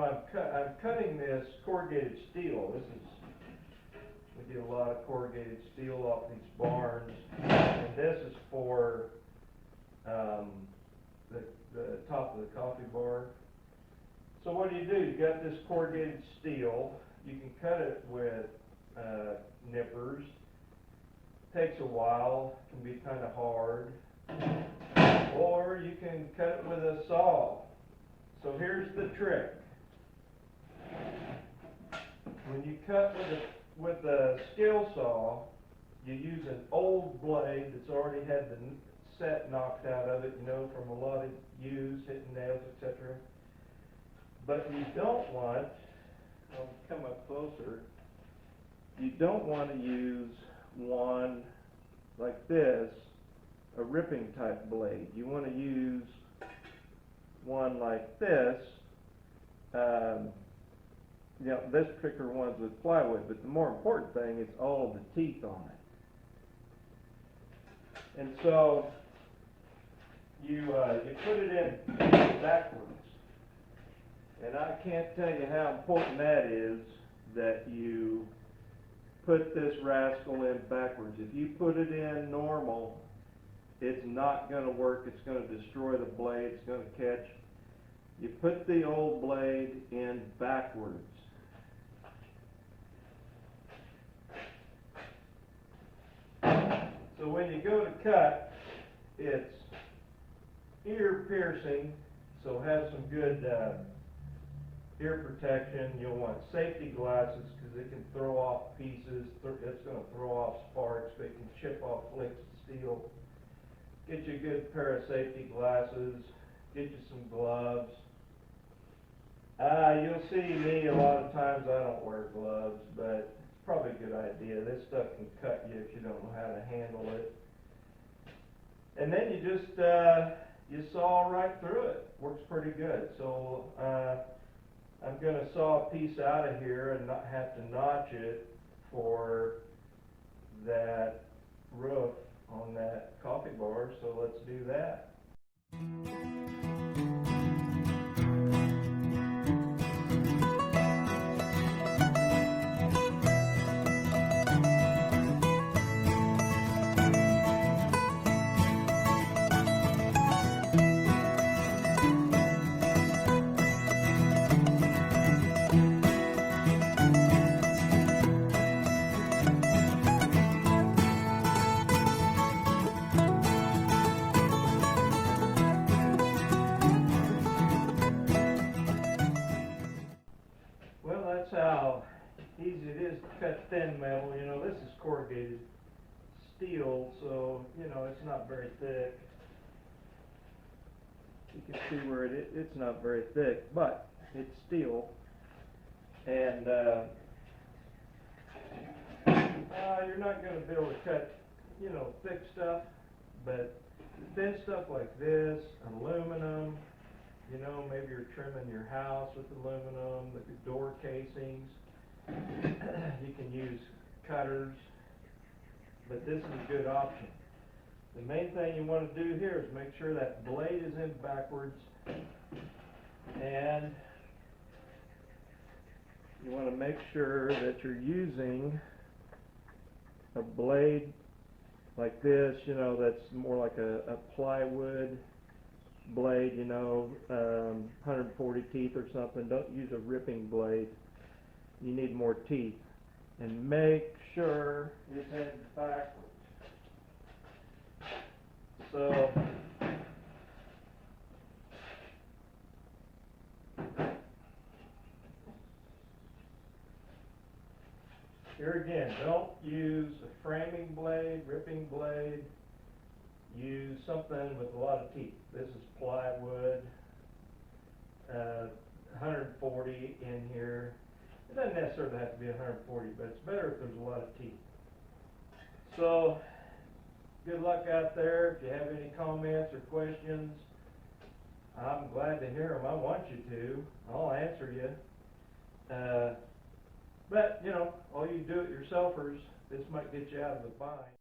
I'm cutting this corrugated steel. We get a lot of corrugated steel off these barns, and this is for the top of the coffee bar. So what do? You got this corrugated steel. You can cut it with nippers. Takes a while, can be kind of hard. Or you can cut it with a saw. So here's the trick. When you cut with a skill saw, you use an old blade that's already had the set knocked out of it, from a lot of use, hitting nails, etc. But you don't want, I'll come up closer, you don't want to use one like this, a ripping type blade. You want to use one like this. This particular one's with plywood, but the more important thing is all of the teeth on it. And so you put it in backwards. And I can't tell you how important that is, that you put this rascal in backwards. If you put it in normal, it's not going to work. It's going to destroy the blade. It's going to catch. You put the old blade in backwards. So when you go to cut, it's ear piercing, so have some good ear protection. You'll want safety glasses because it can throw off pieces. It's going to throw off sparks. They can chip off flakes of steel. Get you a good pair of safety glasses. Get you some gloves. You'll see me a lot of times. I don't wear gloves, but it's probably a good idea. This stuff can cut you if you don't know how to handle it. And then you just you saw right through it. Works pretty good. So I'm going to saw a piece out of here and not have to notch it for that roof on that coffee bar. So let's do that. That's how easy it is to cut thin metal. This is corrugated steel, so it's not very thick. You can see where it's not very thick, but it's steel, and you're not going to be able to cut thick stuff, but thin stuff like this, aluminum. Maybe you're trimming your house with aluminum, the door casings. You can use cutters, but this is a good option. The main thing you want to do here is make sure that blade is in backwards, and you want to make sure that you're using a blade like this, that's more like a plywood blade, 140 teeth or something. Don't use a ripping blade. You need more teeth. And make sure it's headed backwards. So here again, don't use a framing blade, ripping blade. Use something with a lot of teeth. This is plywood, 140 in here. It doesn't necessarily have to be 140, but it's better if there's a lot of teeth. So, good luck out there. If you have any comments or questions, I'm glad to hear them. I want you to. I'll answer you. But, all you do-it-yourselfers, this might get you out of the bind.